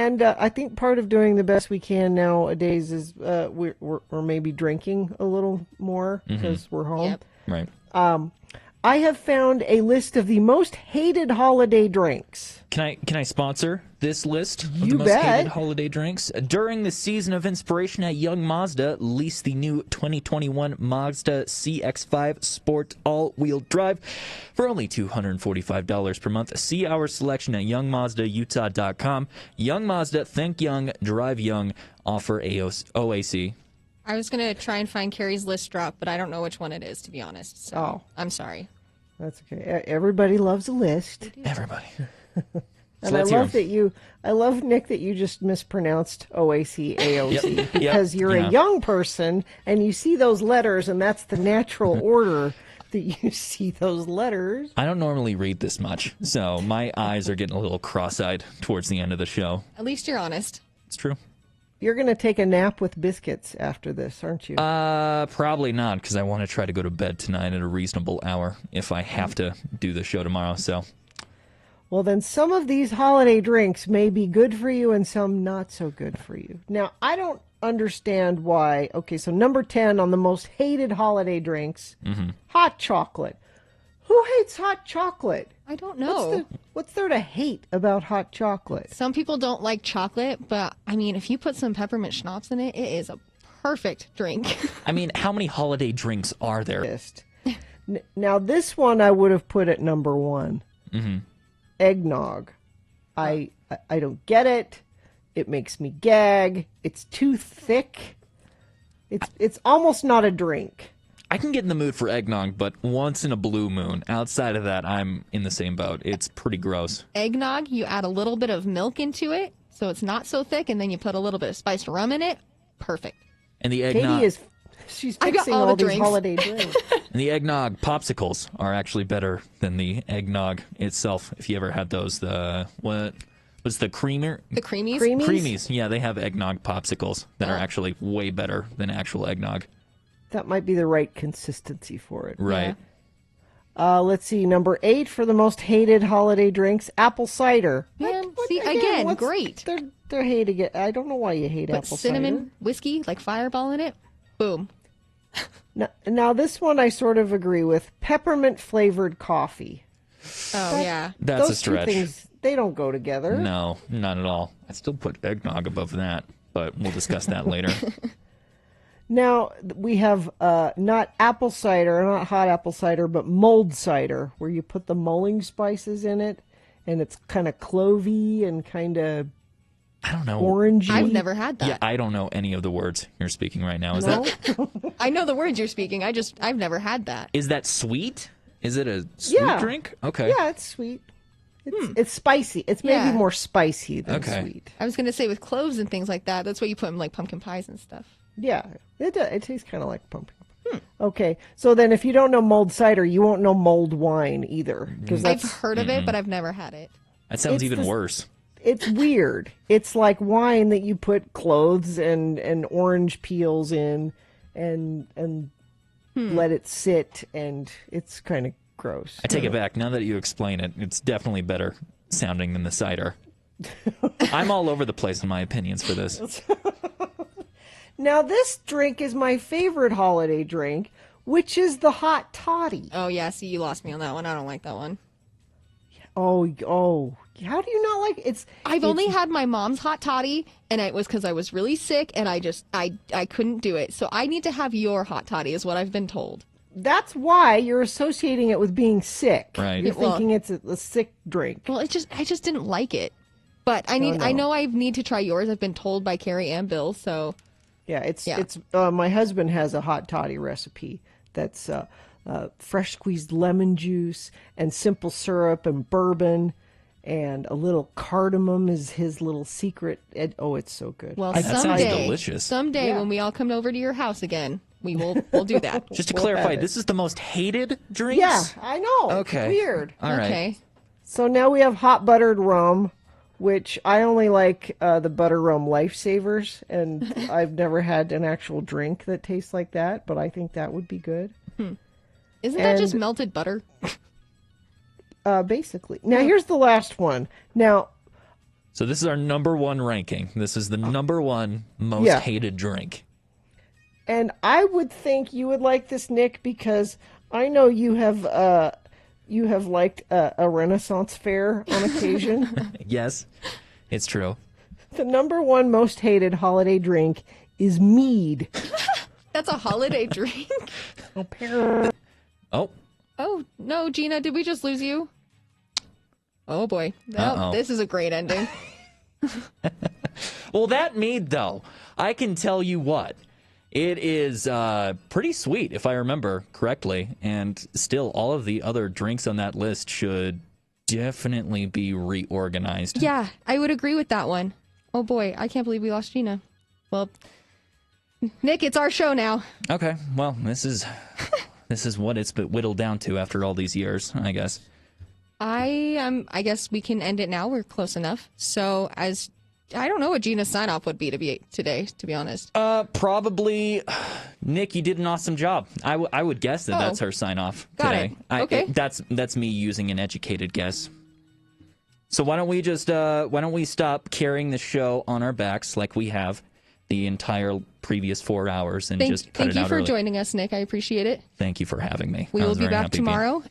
And I think part of doing the best we can nowadays is we're maybe drinking a little more because we're home. Yep. Right. I have found a list of the most hated holiday drinks. Can I sponsor this list of You the most bet. hated holiday drinks? During the season of inspiration at Young Mazda, lease the new 2021 Mazda CX-5 Sport all-wheel drive for only $245 per month. See our selection at youngmazdautah.com. Young Mazda, think young, drive young, offer OAC. I was going to try and find Carrie's list drop, but I don't know which one it is, to be honest. So I'm sorry. That's okay. Everybody loves a list. Everybody. And I love, Nick, that you just mispronounced OAC, AOC, Yep. because you're a young person and you see those letters and that's the natural order that you see those letters. I don't normally read this much, so my eyes are getting a little cross-eyed towards the end of the show. At least you're honest. It's true. You're going to take a nap with biscuits after this, aren't you? Probably not, because I want to try to go to bed tonight at a reasonable hour if I have to do the show tomorrow, so... Well, then some of these holiday drinks may be good for you and some not so good for you. Now, I don't understand why. Okay, so number 10 on the most hated holiday drinks, hot chocolate. Who hates hot chocolate? I don't know. What's there to hate about hot chocolate? Some people don't like chocolate, but I mean, if you put some peppermint schnapps in it, it is a perfect drink. I mean, how many holiday drinks are there? Now, this one I would have put at number 1. Eggnog. I don't get it. It makes me gag. It's too thick. It's almost not a drink. I can get in the mood for eggnog, but once in a blue moon. Outside of that, I'm in the same boat. It's pretty gross. Eggnog, you add a little bit of milk into it, so it's not so thick, and then you put a little bit of spiced rum in it. Perfect. And the eggnog... She's fixing all these holiday drinks. And the eggnog popsicles are actually better than the eggnog itself. If you ever had those, what was the creamer? The creamies? Creamies. Yeah, they have eggnog popsicles that are actually way better than actual eggnog. That might be the right consistency for it. Right. Yeah. Let's see. Number 8 for the most hated holiday drinks, apple cider. Man, again, great. They're hating. I don't know why you hate apple cinnamon, cider. whiskey, like Fireball in it. Boom. Now, this one I sort of agree with. Peppermint flavored coffee. Oh, yeah. That's Those a stretch. two things, they don't go together. No, not at all. I'd still put eggnog above that, but we'll discuss that later. Now, we have not apple cider, not hot apple cider, but mulled cider, where you put the mulling spices in it, and it's kind of clovey and kind of I don't know. Orangey. I've never had that. Yeah, I don't know any of the words you're speaking right now. Is No? that I know the words you're speaking. I've never had that. is that sweet? Is it a sweet drink? Okay. Yeah, it's sweet. It's spicy. It's maybe more spicy than sweet. I was going to say with cloves and things like that, that's what you put in like pumpkin pies and stuff. Yeah, it tastes kind of like pumpkin. Okay, so then if you don't know mulled cider, you won't know mulled wine either. Because I've heard of it, but I've never had it. That sounds even worse. It's weird. It's like wine that you put cloves and orange peels in and let it sit, and it's kind of gross. I take it back. Now that you explain it, it's definitely better sounding than the cider. I'm all over the place in my opinions for this. Now, this drink is my favorite holiday drink, which is the Hot Toddy. Oh, yeah. See, you lost me on that one. I don't like that one. Oh. How do you not like it? I've only had my mom's Hot Toddy, and it was because I was really sick, and I couldn't do it. So I need to have your Hot Toddy, is what I've been told. That's why you're associating it with being sick. Right. You're thinking it's a sick drink. Well, I just didn't like it. But I know I need to try yours. I've been told by Carrie and Bill, so... Yeah, it's my husband has a Hot Toddy recipe that's fresh squeezed lemon juice and simple syrup and bourbon and a little cardamom is his little secret. It's so good. Well, That sounds delicious. Someday when we all come over to your house again, we'll do that. Just to clarify, this is the most hated drinks? Yeah, I know. Okay. It's weird. All right. Okay. So now we have hot buttered rum, which I only like the Buttered Rum Lifesavers, and I've never had an actual drink that tastes like that, but I think that would be good. Isn't that just melted butter? Basically. Now, here's the last one. Now, So this is our number one ranking. This is the number one most Yeah. hated drink. And I would think you would like this, Nick, because I know you have liked a Renaissance fair on occasion. Yes, it's true. The number one most hated holiday drink is mead. That's a holiday drink. Oh, Oh, no, Gina, did we just lose you? Oh, boy. No, Uh-oh. this is a great ending. well, that mead, though, I can tell you what. It is pretty sweet, if I remember correctly. And still, all of the other drinks on that list should definitely be reorganized. Yeah, I would agree with that one. Oh, boy, I can't believe we lost Gina. Well, Nick, it's our show now. Okay, well, this is what it's been whittled down to after all these years, I guess. I guess we can end it now. We're close enough. So I don't know what Gina's sign off would be today, to be honest. Probably, Nick, you did an awesome job. I would guess that that's her sign off Got today. it. Okay. That's me using an educated guess. So why don't we stop carrying the show on our backs like we have the entire previous 4 hours and just cut Thank it you out for early. joining us, Nick. I appreciate it. Thank you for having me. We I will was be very back happy to be here. tomorrow